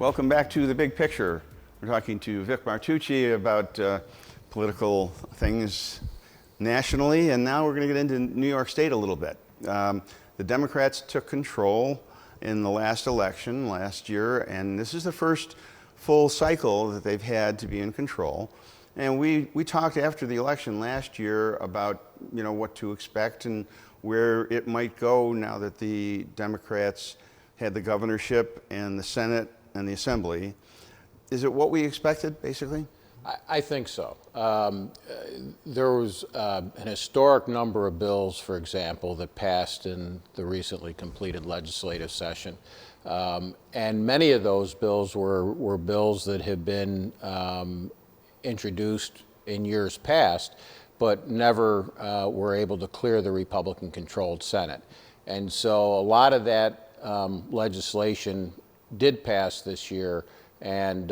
Welcome back to The Big Picture. We're talking to Vic Martucci about political things nationally, and now we're going to get into New York State a little bit. The Democrats took control in the last election last year, and this is the first full cycle that they've had to be in control. And we talked after the election last year about what to expect and where it might go now that the Democrats had the governorship and the Senate and the Assembly. Is it what we expected, basically? I think so. There was an historic number of bills, for example, that passed in the recently completed legislative session. And many of those bills were bills that had been introduced in years past, but never were able to clear the Republican-controlled Senate. And so a lot of that legislation did pass this year, and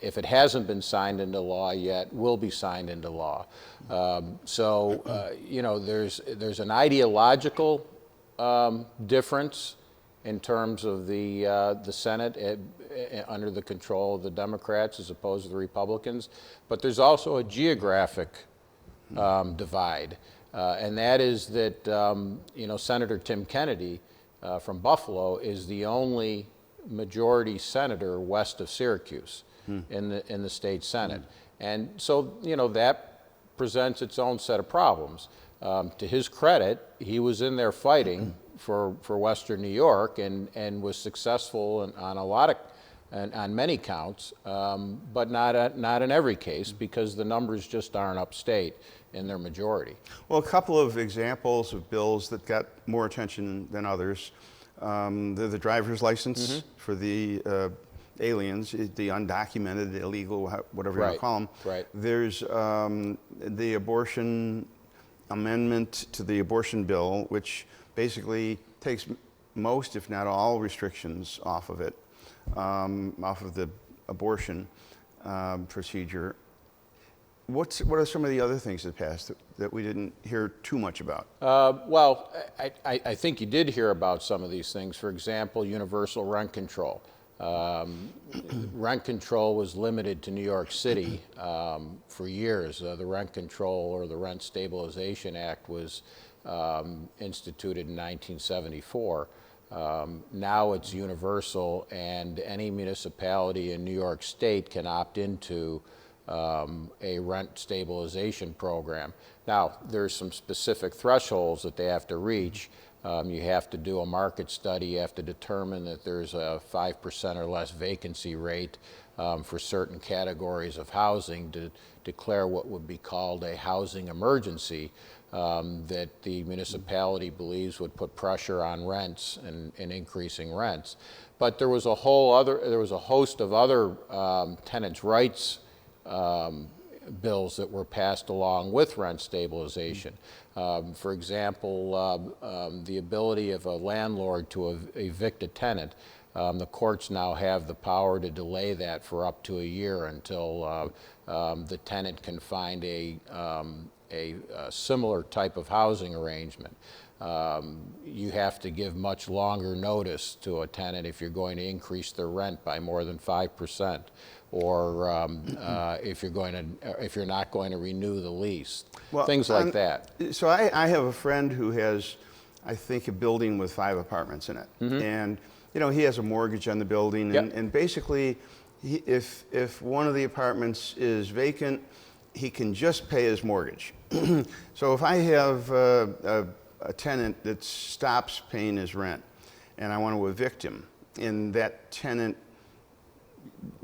if it hasn't been signed into law yet, will be signed into law. There's an ideological difference in terms of the Senate under the control of the Democrats as opposed to the Republicans, but there's also a geographic divide, and that is that Senator Tim Kennedy from Buffalo is the only majority senator west of Syracuse in the state Senate. And so, that presents its own set of problems. To his credit, he was in there fighting for Western New York and was successful on many counts, but not in every case, because the numbers just aren't upstate in their majority. Well, a couple of examples of bills that got more attention than others. The driver's license for the aliens, the undocumented, illegal, whatever you want to call them. Right. There's the abortion amendment to the abortion bill, which basically takes most, if not all, restrictions off of it, off of the abortion procedure. What are some of the other things that passed that we didn't hear too much about? Well, I think you did hear about some of these things. For example, universal rent control. Rent control was limited to New York City for years. The Rent Control or the Rent Stabilization Act was instituted in 1974. Now it's universal, and any municipality in New York State can opt into a rent stabilization program. Now, there's some specific thresholds that they have to reach. You have to do a market study. You have to determine that there's a 5% or less vacancy rate for certain categories of housing to declare what would be called a housing emergency that the municipality believes would put pressure on rents and increasing rents. But there was a host of other tenants' rights bills that were passed along with rent stabilization. For example, the ability of a landlord to evict a tenant. The courts now have the power to delay that for up to a year until the tenant can find a similar type of housing arrangement. You have to give much longer notice to a tenant if you're going to increase their rent by more than 5%, or if you're not going to renew the lease. Well, things like that. So I have a friend who has, I think, a building with 5 apartments in it, and he has a mortgage on the building, and basically, if one of the apartments is vacant, he can just pay his mortgage. So if I have a tenant that stops paying his rent and I want to evict him, and that tenant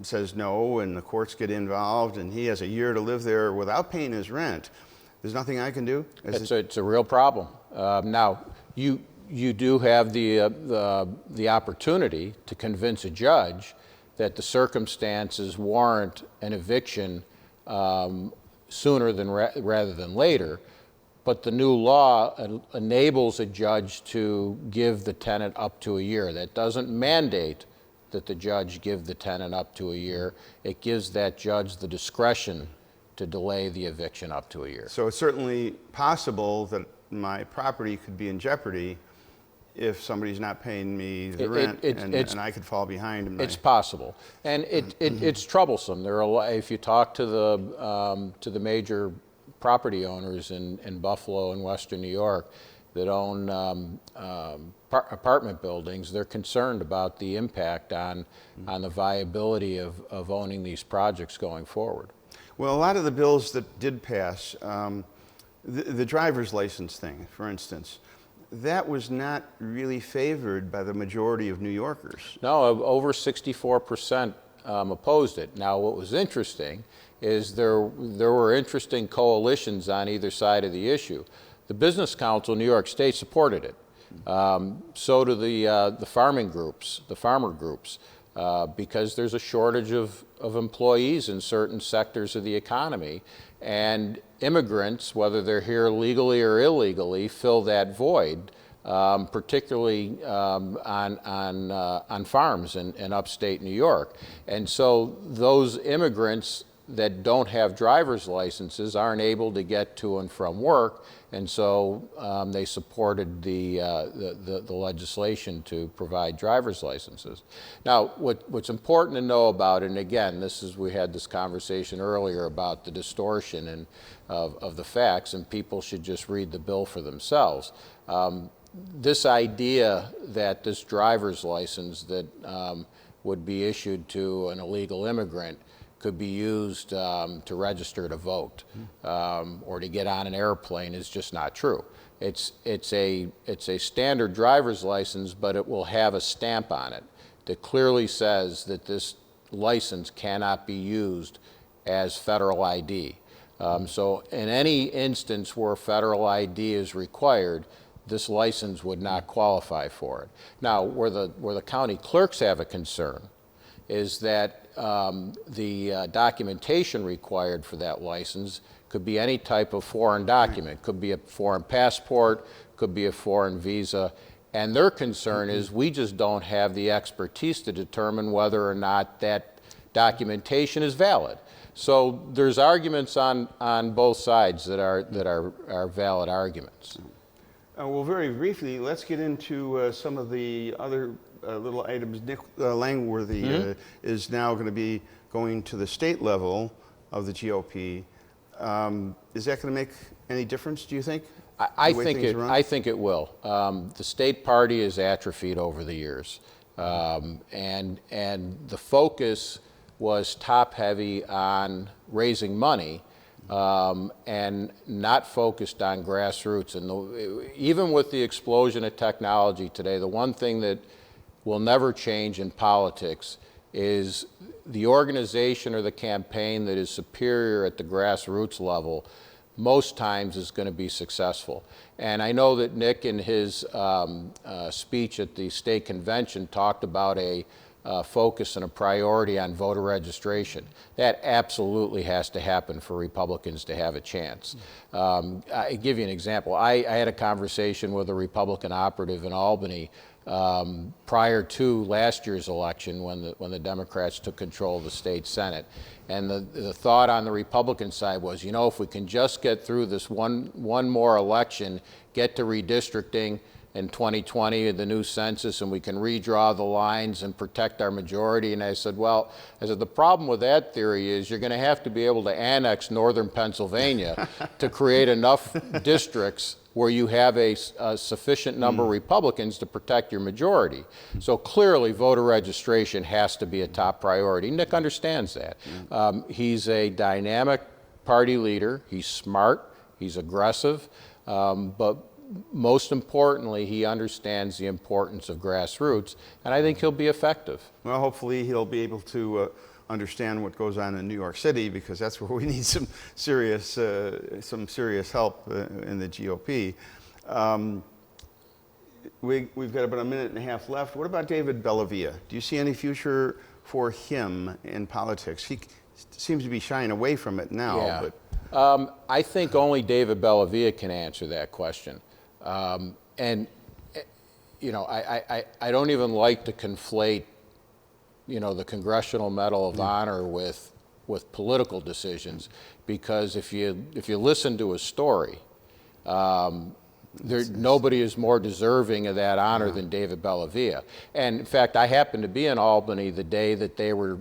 says no, and the courts get involved, and he has a year to live there without paying his rent, there's nothing I can do? It's a real problem. Now, you do have the opportunity to convince a judge that the circumstances warrant an eviction sooner rather than later, but the new law enables a judge to give the tenant up to a year. That doesn't mandate that the judge give the tenant up to a year. It gives that judge the discretion to delay the eviction up to a year. So it's certainly possible that my property could be in jeopardy if somebody's not paying me the rent, and I could fall behind. It's possible, and it's troublesome. There are if you talk to the major property owners in Buffalo and Western New York that own apartment buildings, they're concerned about the impact on the viability of owning these projects going forward. Well, a lot of the bills that did pass, the driver's license thing, for instance, that was not really favored by the majority of New Yorkers. No, over 64% opposed it. Now, what was interesting is there were interesting coalitions on either side of the issue. The Business Council in New York State supported it. So do the farmer groups, because there's a shortage of employees in certain sectors of the economy, and immigrants, whether they're here legally or illegally, fill that void, particularly on farms in upstate New York. And so those immigrants that don't have driver's licenses aren't able to get to and from work, and so they supported the legislation to provide driver's licenses. Now, what's important to know about it, and again, we had this conversation earlier about the distortion of the facts, and people should just read the bill for themselves. This idea that this driver's license that would be issued to an illegal immigrant could be used to register to vote or to get on an airplane is just not true. It's a standard driver's license, but it will have a stamp on it that clearly says that this license cannot be used as federal ID. So in any instance where federal ID is required, this license would not qualify for it. Now, where the county clerks have a concern is that the documentation required for that license could be any type of foreign document. Could be a foreign passport, could be a foreign visa, and their concern is we just don't have the expertise to determine whether or not that documentation is valid. So there's arguments on both sides that are valid arguments. Well, very briefly, let's get into some of the other little items. Nick Langworthy is now going to be going to the state level of the GOP. Is that going to make any difference, do you think? I think it will. The state party is atrophied over the years, and the focus was top-heavy on raising money and not focused on grassroots. And even with the explosion of technology today, the one thing that will never change in politics is the organization or the campaign that is superior at the grassroots level most times is going to be successful. And I know that Nick in his speech at the state convention talked about a focus and a priority on voter registration. That absolutely has to happen for Republicans to have a chance. I give you an example. I had a conversation with a Republican operative in Albany prior to last year's election when the Democrats took control of the state Senate. And the thought on the Republican side was, you know, if we can just get through this one more election, get to redistricting in 2020, the new census, and we can redraw the lines and protect our majority. And I said, the problem with that theory is you're going to have to be able to annex northern Pennsylvania to create enough districts where you have a sufficient number of Republicans to protect your majority. So clearly voter registration has to be a top priority. Nick understands that. He's a dynamic party leader. He's smart. He's aggressive. But most importantly, he understands the importance of grassroots, and I think he'll be effective. Well, hopefully he'll be able to understand what goes on in New York City, because that's where we need some serious help in the GOP. We've got about a minute and a half left. What about David Bellavia? Do you see any future for him in politics? He seems to be shying away from it now. Yeah. But I think only David Bellavia can answer that question. And you know, I don't even like to conflate, you know, the Congressional Medal of Honor with political decisions, because if you listen to a story, Nobody is more deserving of that honor than David Bellavia. And in fact, I happened to be in Albany the day that they were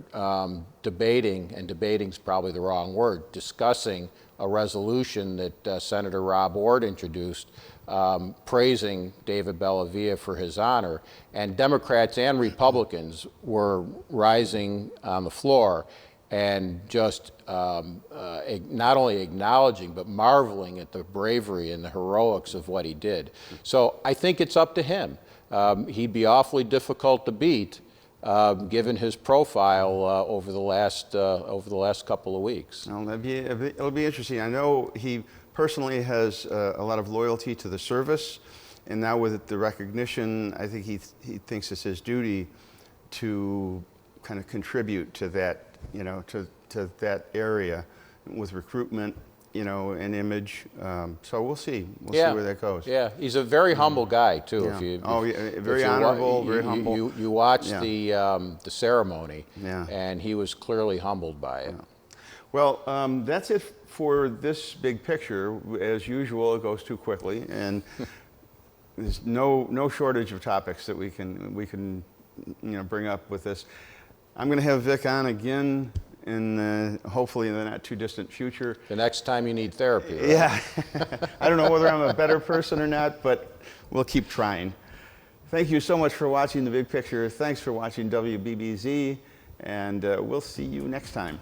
debating, and debating's probably the wrong word, discussing a resolution that Senator Rob Ord introduced praising David Bellavia for his honor. And Democrats and Republicans were rising on the floor and just not only acknowledging but marveling at the bravery and the heroics of what he did. So I think it's up to him. He'd be awfully difficult to beat given his profile over the last couple of weeks. Well, it'll be interesting. I know he personally has a lot of loyalty to the service, and now with the recognition, I think he thinks it's his duty to kind of contribute to that, to that area with recruitment, and image. So we'll see. We'll see where that goes. Yeah, he's a very humble guy too. Yeah. Very honorable, very humble. You watched the ceremony, and he was clearly humbled by it. Yeah. Well, that's it for this big picture. As usual, it goes too quickly, and there's no shortage of topics that we can bring up with this. I'm going to have Vic on again hopefully in the not too distant future. The next time you need therapy, right? Yeah. I don't know whether I'm a better person or not, but we'll keep trying. Thank you so much for watching The Big Picture. Thanks for watching WBBZ, and we'll see you next time.